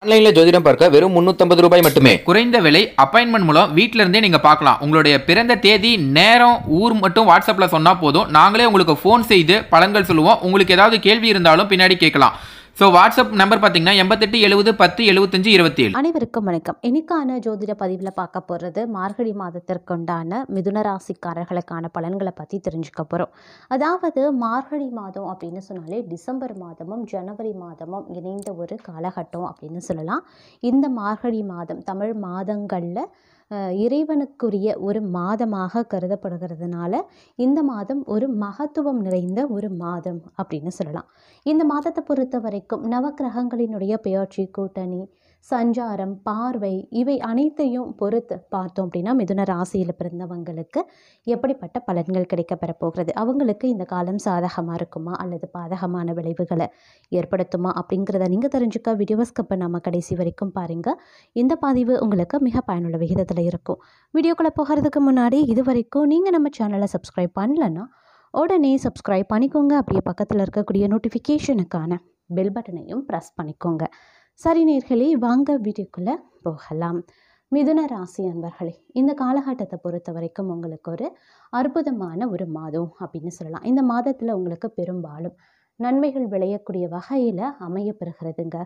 ஆன்லைன்ல ஜோதிடம் பார்க்க வெறும் 350 ரூபாய் மட்டுமே. குறைந்த விலை அப்பாயின்மெண்ட் மூலம் வீட்ல இருந்தே நீங்க பார்க்கலாம். உங்களுடைய பிறந்த தேதி, நேரம், ஊர் மட்டும் வாட்ஸ்அப்ல சொன்னா போதும். நாங்களே உங்களுக்கு ஃபோன் செய்து பலன்கள் சொல்லுவோம். உங்களுக்கு ஏதாவது கேள்வி இருந்தாலும் பின்னாடி கேட்கலாம். ஸோ வாட்ஸ்அப் நம்பர் பார்த்தீங்கன்னா 88 70 10 75 27. அனைவருக்கும் வணக்கம். இன்னைக்கான ஜோதிட பதிவில் பார்க்க போகிறது மார்கழி மாதத்திற்குண்டான மிதுன ராசிக்காரர்களுக்கான பலன்களை பற்றி தெரிஞ்சுக்க போகிறோம். அதாவது மார்கழி மாதம் அப்படின்னு சொன்னாலே டிசம்பர் மாதமும் ஜனவரி மாதமும் இணைந்த ஒரு காலகட்டம் அப்படின்னு சொல்லலாம். இந்த மார்கழி மாதம் தமிழ் மாதங்களில் இறைவனுக்குரிய ஒரு மாதமாக கருதப்படுகிறதுனால இந்த மாதம் ஒரு மகத்துவம் நிறைந்த ஒரு மாதம் அப்படின்னு சொல்லலாம். இந்த மாதத்தை பொறுத்த வரைக்கும் நவக்கிரகங்களினுடைய பெயர்ச்சி, கூட்டணி, சஞ்சாரம், பார்வை இவை அனைத்தையும் பொறுத்து பார்த்தோம் அப்படின்னா மிதுன ராசியில் பிறந்தவங்களுக்கு எப்படிப்பட்ட பலன்கள் கிடைக்கப்பெற போகிறது, அவங்களுக்கு இந்த காலம் சாதகமாக இருக்குமா அல்லது பாதகமான விளைவுகளை ஏற்படுத்துமா அப்படிங்கிறத நீங்கள் தெரிஞ்சுக்க வீடியோவை ஸ்கிப் பண்ணாமல் கடைசி வரைக்கும் பாருங்கள். இந்த பதிவு உங்களுக்கு மிக பயனுள்ள விகிதத்தில் இருக்கும். வீடியோக்குள்ளே போகிறதுக்கு முன்னாடி இது வரைக்கும் நீங்கள் நம்ம சேனலை சப்ஸ்கிரைப் பண்ணலன்னா உடனே சப்ஸ்கிரைப் பண்ணிக்கோங்க. அப்படியே பக்கத்தில் இருக்கக்கூடிய நோட்டிஃபிகேஷனுக்கான பெல் பட்டனையும் ப்ரெஸ் பண்ணிக்கோங்க. சரி நேர்களே, வாங்க வீடியோக்குள்ளே போகலாம். மிதுன ராசி அன்பர்களே, இந்த காலகட்டத்தை பொறுத்த வரைக்கும் உங்களுக்கு ஒரு அற்புதமான ஒரு மாதம் அப்படின்னு சொல்லலாம். இந்த மாதத்தில் உங்களுக்கு பெரும்பாலும் நன்மைகள் விளையக்கூடிய வகையில் அமையப்பெறுகிறதுங்க.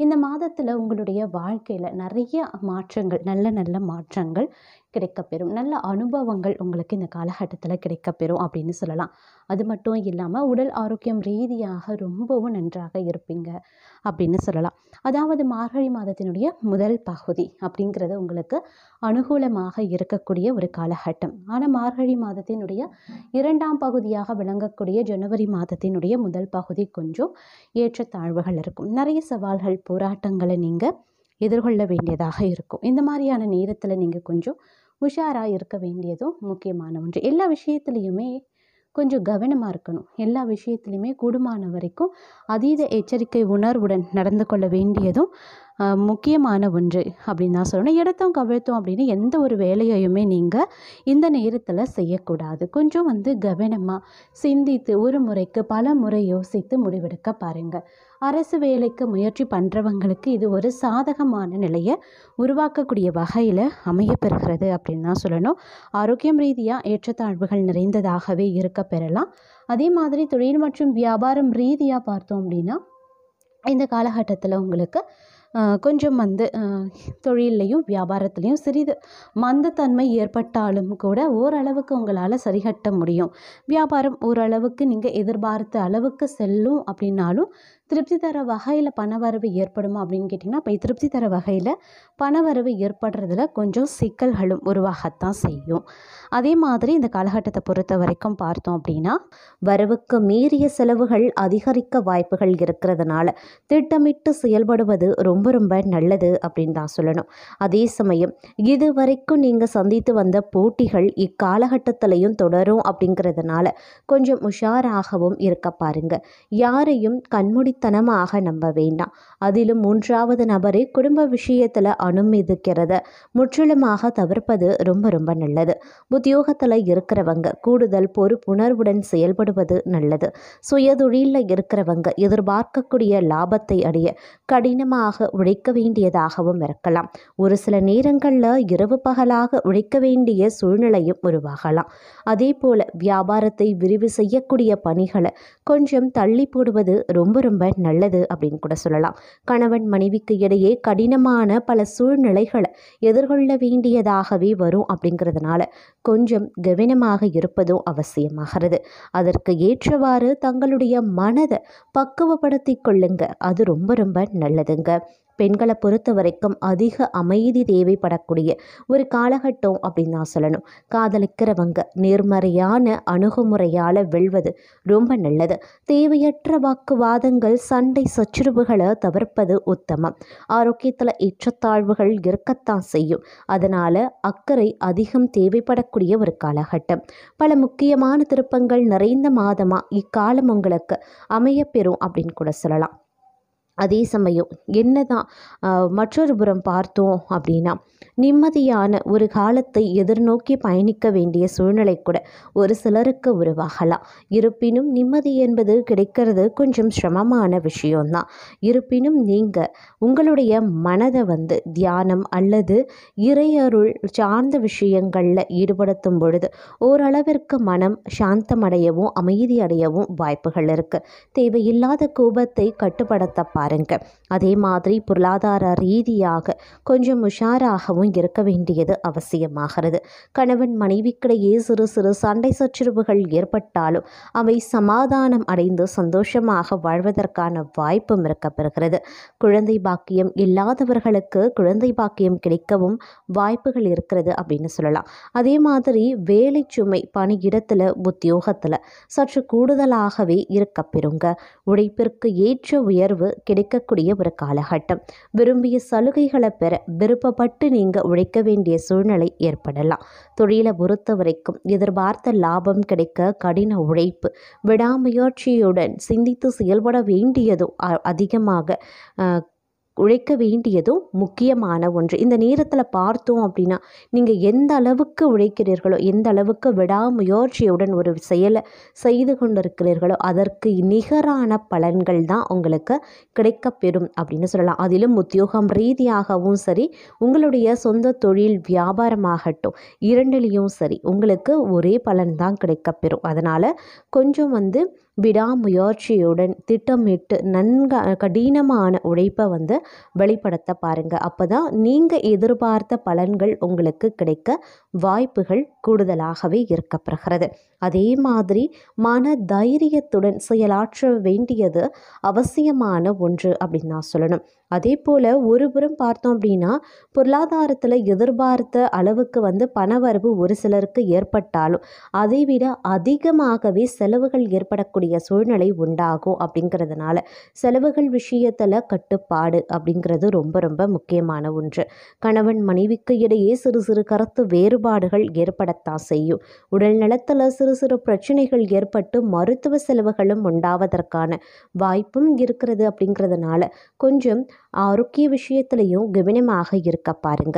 இந்த மாதத்தில் உங்களுடைய வாழ்க்கையில் நிறைய மாற்றங்கள், நல்ல நல்ல மாற்றங்கள் கிடைக்கப்பெறும். நல்ல அனுபவங்கள் உங்களுக்கு இந்த காலகட்டத்தில் கிடைக்கப்பெறும் அப்படின்னு சொல்லலாம். அது மட்டும் இல்லாமல் உடல் ஆரோக்கியம் ரீதியாக ரொம்பவும் நன்றாக இருப்பீங்க அப்படின்னு சொல்லலாம். அதாவது மார்கழி மாதத்தினுடைய முதல் பகுதி அப்படிங்கிறது உங்களுக்கு அனுகூலமாக இருக்கக்கூடிய ஒரு காலகட்டம். ஆனால் மார்கழி மாதத்தினுடைய இரண்டாம் பகுதியாக விளங்கக்கூடிய ஜனவரி மாதத்தினுடைய முதல் பகுதி கொஞ்சம் ஏற்றத்தாழ்வுகள் இருக்கும். நிறைய சவால்கள், போராட்டங்களை நீங்கள் எதிர்கொள்ள வேண்டியதாக இருக்கும். இந்த மாதிரியான நேரத்தில் நீங்கள் கொஞ்சம் உஷாராக இருக்க வேண்டியதும் முக்கியமான ஒன்று. எல்லா விஷயத்துலையுமே கொஞ்சம் கவனமாக இருக்கணும். எல்லா விஷயத்துலையுமே கூடுமான வரைக்கும் அதீத எச்சரிக்கை உணர்வுடன் நடந்து கொள்ள வேண்டியதும் முக்கியமான ஒன்று அப்படின்னு தான் சொல்லணும். எடுத்தோம் கவிழ்த்தோம் அப்படின்னு எந்த ஒரு வேலையையுமே நீங்கள் இந்த நேரத்தில் செய்யக்கூடாது. கொஞ்சம் கவனமாக சிந்தித்து ஒரு முறைக்கு பல முறை யோசித்து முடிவெடுக்க பாருங்கள். அரசு வேலைக்கு முயற்சி பண்ணுறவங்களுக்கு இது ஒரு சாதகமான நிலையை உருவாக்கக்கூடிய வகையில் அமையப்பெறுகிறது அப்படின்னு தான் சொல்லணும். ஆரோக்கியம் ரீதியாக ஏற்றத்தாழ்வுகள் நிறைந்ததாகவே இருக்க பெறலாம். அதே மாதிரி தொழில் மற்றும் வியாபாரம் ரீதியாக பார்த்தோம் அப்படின்னா இந்த காலகட்டத்தில் உங்களுக்கு கொஞ்சம் தொழிலையும் வியாபாரத்துலேயும் சிறிது மந்தத்தன்மை ஏற்பட்டாலும் கூட ஓரளவுக்கு உங்களால் சரிகட்ட முடியும். வியாபாரம் ஓரளவுக்கு நீங்கள் எதிர்பார்த்த அளவுக்கு செல்லும் அப்படின்னாலும் திருப்தி தர வகையில் பணவரவு ஏற்படுமா அப்படின்னு கேட்டிங்கன்னா இப்போ திருப்தி தர வகையில் பணவரவு ஏற்படுறதுல கொஞ்சம் சிக்கல்களும் உருவாகத்தான் செய்யும். அதே மாதிரி இந்த காலகட்டத்தை பொறுத்த வரைக்கும் பார்த்தோம் அப்படின்னா வரவுக்கு மீறிய செலவுகள் அதிகரிக்க வாய்ப்புகள் இருக்கிறதுனால திட்டமிட்டு செயல்படுவது ரொம்ப ரொம்ப நல்லது அப்படின்னு தான் சொல்லணும். அதே சமயம் இது வரைக்கும் நீங்கள் சந்தித்து வந்த போட்டிகள் இக்காலகட்டத்திலையும் தொடரும் அப்படிங்கிறதுனால கொஞ்சம் உஷாராகவும் இருக்க பாருங்க. யாரையும் கண்மூடித்தனமாக நம்ப வேண்டாம். அதிலும் மூன்றாவது நபரை குடும்ப விஷயத்தில் அனுமதிக்கிறத முற்றிலுமாக தவிர்ப்பது ரொம்ப ரொம்ப நல்லது. உத்தியோகத்தில் இருக்கிறவங்க கூடுதல் பொறுப்புணர்வுடன் செயல்படுவது நல்லது. சுயதொழிலில் இருக்கிறவங்க எதிர்பார்க்கக்கூடிய லாபத்தை அடைய கடினமாக உழைக்க வேண்டியதாகவும் இருக்கலாம். ஒரு சில நேரங்களில் இரவு பகலாக உழைக்க வேண்டிய சூழ்நிலையும் உருவாகலாம். அதே போல் வியாபாரத்தை விரிவு செய்யக்கூடிய பணிகளை கொஞ்சம் தள்ளி போடுவது ரொம்ப ரொம்ப நல்லது அப்படின்னு கூட சொல்லலாம். கணவன் மனைவிக்கு இடையே கடினமான பல சூழ்நிலைகளை எதிர்கொள்ள வேண்டியதாகவே வரும் அப்படிங்கிறதுனால கொஞ்சம் கவனமாக இருப்பதும் அவசியமாகிறது. அதற்கு ஏற்றவாறு தங்களுடைய மனதை பக்குவப்படுத்தி கொள்ளுங்க. அது ரொம்ப ரொம்ப நல்லதுங்க. பெண்களை பொறுத்த வரைக்கும் அதிக அமைதி தேவைப்படக்கூடிய ஒரு காலகட்டம் அப்படின்னு தான் சொல்லணும். காதலிக்கிறவங்க நேர்மறையான அணுகுமுறையால் வெல்வது ரொம்ப நல்லது. தேவையற்ற வாக்குவாதங்கள், சண்டை சச்சரவுகளை தவிர்ப்பது உத்தமம். ஆரோக்கியத்தில் ஏற்றத்தாழ்வுகள் இருக்கத்தான் செய்யும். அதனால் அக்கறை அதிகம் தேவைப்படக்கூடிய ஒரு காலகட்டம். பல முக்கியமான திருப்பங்கள் நிறைந்த மாதமாக இக்காலம் உங்களுக்கு அமையப்பெறும் அப்படின்னு கூட சொல்லலாம். அதே சமயம் என்னதான் மற்றொரு புறம் பார்த்தோம் அப்படின்னா நிம்மதியான ஒரு காலத்தை எதிர்நோக்கி பயணிக்க வேண்டிய சூழ்நிலை கூட ஒரு சிலருக்கு உருவாகலாம். இருப்பினும் நிம்மதி என்பது கிடைக்கிறது கொஞ்சம் சிரமமான விஷயம்தான். இருப்பினும் நீங்கள் உங்களுடைய மனதை தியானம் அல்லது இறையருள் சார்ந்த விஷயங்களில் ஈடுபடுத்தும் பொழுது ஓரளவிற்கு மனம் சாந்தமடையவும் அமைதி அடையவும் வாய்ப்புகள் இருக்குது. தேவையில்லாத கோபத்தை கட்டுப்படுத்த பாருங்க. அதே மாதிரி பொருளாதார ரீதியாக கொஞ்சம் உஷாராகவும் இருக்க வேண்டியது அவசியமாகிறது. கணவன் மனைவிக்கிடையே சிறு சிறு சண்டை சச்சரவுகள் ஏற்பட்டாலும் அவை சமாதானம் அடைந்து சந்தோஷமாக வாழ்வதற்கான வாய்ப்பும் இருக்கப்பெறுகிறது. குழந்தை பாக்கியம் இல்லாதவர்களுக்கு குழந்ை பாக்கியம் கிடைக்கவும் வாய்ப்புகள் இருக்கிறது அப்படின்னு சொல்லலாம். அதே மாதிரி வேலை சுமை பணியிடத்தில் உத்தியோகத்தில் சற்று கூடுதலாகவே இருக்கப்பெறுங்க. உழைப்பிற்கு ஏற்ற உயர்வு கிடைக்கக்கூடிய ஒரு காலகட்டம். விரும்பிய சலுகைகளை பெற விருப்பப்பட்டு நீங்கள் உழைக்க வேண்டிய சூழ்நிலை ஏற்படலாம். தொழிலை பொறுத்த வரைக்கும் எதிர்பார்த்த லாபம் கிடைக்க கடின உழைப்பு விடாமுயற்சியுடன் சிந்தித்து செயல்பட வேண்டியதும் அதிகமாக உழைக்க வேண்டியதும் முக்கியமான ஒன்று. இந்த நேரத்தில் பார்த்தோம் அப்படின்னா நீங்கள் எந்த அளவுக்கு உழைக்கிறீர்களோ எந்த அளவுக்கு விடாமுயற்சியுடன் ஒரு செயலை செய்து கொண்டிருக்கிறீர்களோ அதற்கு நிகரான பலன்கள் தான் உங்களுக்கு கிடைக்கப்பெறும் அப்படின்னு சொல்லலாம். அதிலும் உத்தியோகம் ரீதியாகவும் சரி உங்களுடைய சொந்த தொழில் வியாபாரமாகட்டும் இரண்டிலையும் சரி உங்களுக்கு ஒரே பலன் தான் கிடைக்கப்பெறும். அதனால் கொஞ்சம் விடாமுயற்சியுடன் திட்டமிட்டு கடினமான உழைப்பை வெளிப்படுத்த பாருங்கள். அப்போ தான் நீங்கள் எதிர்பார்த்த பலன்கள் உங்களுக்கு கிடைக்க வாய்ப்புகள் கூடுதலாகவே இருக்கப்படுகிறது. அதே மாதிரி மன தைரியத்துடன் செயலாற்ற வேண்டியது அவசியமான ஒன்று அப்படின்னு நான் சொல்லணும். அதே போல் ஒருபுறம் பார்த்தோம் அப்படின்னா பொருளாதாரத்தில் எதிர்பார்த்த அளவுக்கு பணவரவு ஒரு சிலருக்கு ஏற்பட்டாலும் அதைவிட அதிகமாகவே செலவுகள் ஏற்படக்கூடிய சூழ்நிலை உண்டாகும். அப்படிங்கிறதுனால செலவுகள் விஷயத்தில் கட்டுப்பாடு அப்படிங்கிறது ரொம்ப ரொம்ப முக்கியமான ஒன்று. கணவன் மனைவிக்கு இடையே சிறு சிறு கருத்து வேறுபாடுகள் ஏற்படத்தான் செய்யும். உடல் நலத்தில் சிறு சிறு பிரச்சனைகள் ஏற்பட்டு மருத்துவ செலவுகளும் உண்டாவதற்கான வாய்ப்பும் இருக்கிறது. அப்படிங்கிறதுனால கொஞ்சம் ஆரோக்கிய விஷயத்திலையும் கவனமாக இருக்க பாருங்க.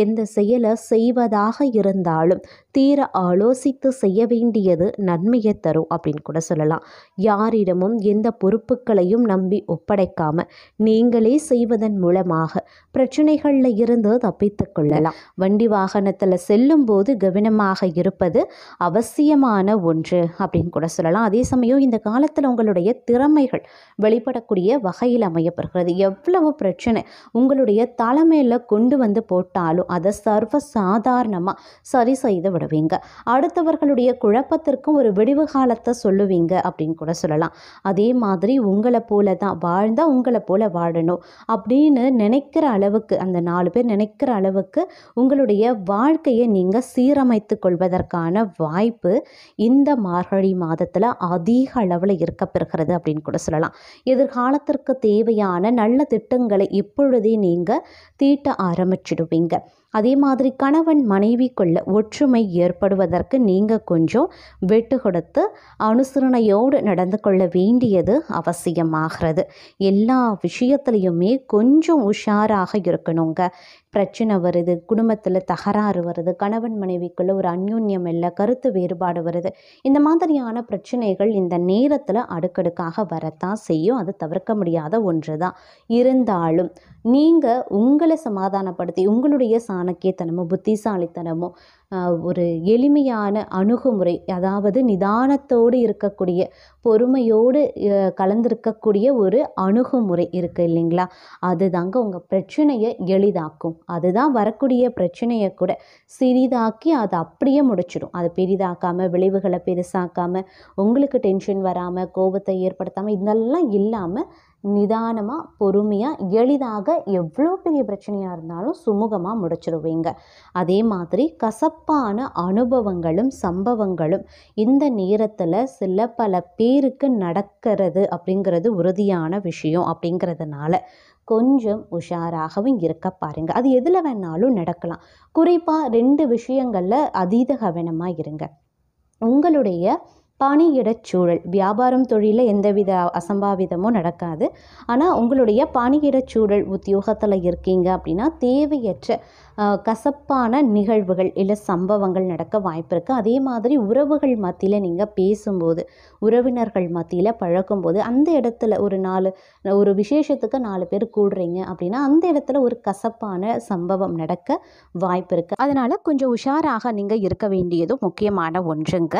எந்த செயலை செய்வதாக இருந்தாலும் தீர ஆலோசித்து செய்ய வேண்டியது நன்மையை தரும் அப்படின்னு கூட சொல்லலாம். யாரிடமும் எந்த பொறுப்புகளையும் நம்பி ஒப்படைக்காம நீங்களே செய்வதன் மூலமாக பிரச்சனைகளில் இருந்து தப்பித்து கொள்ளலாம். வண்டி வாகனத்தில் செல்லும் போது கவனமாக இருப்பது அவசியமான ஒன்று அப்படின்னு கூட சொல்லலாம். அதே சமயம் இந்த காலத்தில் உங்களுடைய திறமைகள் வெளிப்படக்கூடிய வகையில் அமையப்படுகிறது. எவ்வளவு பிரச்சனை உங்களுடைய தலைமையில் கொண்டு போட்டாலும் அதை சர்வ சாதாரணமாக சரி செய்து விடுவீங்க. அடுத்தவர்களுடைய குழப்பத்திற்கும் ஒரு விடிவு காலத்தை சொல்லுவீங்க அப்படின்னு கூட சொல்லலாம். அதே மாதிரி உங்களை போல தான் வாழ்ந்தால் உங்களை போல வாழணும் அப்படின்னு நினைக்கிற அளவுக்கு அந்த 4 பேர் நினைக்கிற அளவுக்கு உங்களுடைய வாழ்க்கையை நீங்கள் சீரமைத்து கொள்வதற்கான வாய்ப்பு இந்த மார்கழி மாதத்தில் அதிக அளவில் இருக்கப்பெறுகிறது அப்படின்னு கூட சொல்லலாம். எதிர்காலத்திற்கு தேவையான நல்ல திட்டங்களை இப்பொழுதே நீங்கள் தீட்ட ஆரம்பிச்சிடுவீங்க. அதே மாதிரி கணவன் மனைவிக்குள்ள ஒற்றுமை ஏற்படுவதற்கு நீங்கள் கொஞ்சம் விட்டு கொடுத்து அனுசரணையோடு நடந்து கொள்ள வேண்டியது அவசியமாகிறது. எல்லா விஷயத்துலையுமே கொஞ்சம் உஷாராக இருக்கணுங்க. பிரச்சனை வருது, குடும்பத்தில் தகராறு வருது, கணவன் மனைவிக்குள்ள ஒரு அந்யோன்யம் இல்லை, கருத்து வேறுபாடு வருது, இந்த மாதிரியான பிரச்சனைகள் இந்த நேரத்தில் அடுக்கடுக்காக வரத்தான் செய்யும். அது தவிர்க்க முடியாத ஒன்று தான். இருந்தாலும் நீங்கள் உங்களை சமாதானப்படுத்தி உங்களுடைய சாணக்கியத்தனமோ புத்திசாலித்தனமோ ஒரு எளிமையான அணுகுமுறை, அதாவது நிதானத்தோடு இருக்கக்கூடிய பொறுமையோடு கலந்திருக்கக்கூடிய ஒரு அணுகுமுறை இருக்குது இல்லைங்களா, அதுதாங்க உங்கள் பிரச்சனையை எளிதாக்கும். அதுதான் வரக்கூடிய பிரச்சனையை கூட சிறிதாக்கி அதை அப்படியே முடிச்சிடும். அதை பெரிதாக்காமல் விளைவுகளை பெருசாக்காமல் உங்களுக்கு டென்ஷன் வராமல் கோபத்தை ஏற்படுத்தாமல் இதெல்லாம் இல்லாமல் நிதானமாக பொறுமையாக எளிதாக எவ்வளோ பெரிய பிரச்சனையாக இருந்தாலும் சுமூகமாக முடிச்சிடுவீங்க. அதே மாதிரி கசப்பான அனுபவங்களும் சம்பவங்களும் இந்த நேரத்தில் சில பல பேருக்கு நடக்கிறது அப்படிங்கிறது உறுதியான விஷயம். அப்படிங்கிறதுனால கொஞ்சம் உஷாராகவும் இருக்க பாருங்கள். அது எதில் வேணாலும் நடக்கலாம். குறிப்பாக 2 விஷயங்களில் அதீத கவனமாக இருங்க. உங்களுடைய பணியிடச் சூழல், வியாபாரம் தொழிலில் எந்தவித அசம்பாவிதமும் நடக்காது. ஆனால் உங்களுடைய பணியிடச் சூழல் உத்தியோகத்தில் இருக்கீங்க அப்படின்னா தேவையற்ற கசப்பான நிகழ்வுகள் இல்லை சம்பவங்கள் நடக்க வாய்ப்பு இருக்குது. அதே மாதிரி உறவுகள் மத்தியில் நீங்கள் பேசும்போது, உறவினர்கள் மத்தியில் பழகும்போது, அந்த இடத்துல ஒரு விசேஷத்துக்கு 4 பேர் கூடுறீங்க அப்படின்னா அந்த இடத்துல ஒரு கசப்பான சம்பவம் நடக்க வாய்ப்பு இருக்குது. அதனால் கொஞ்சம் உஷாராக நீங்கள் இருக்க வேண்டியதும் முக்கியமான ஒன்றுங்க.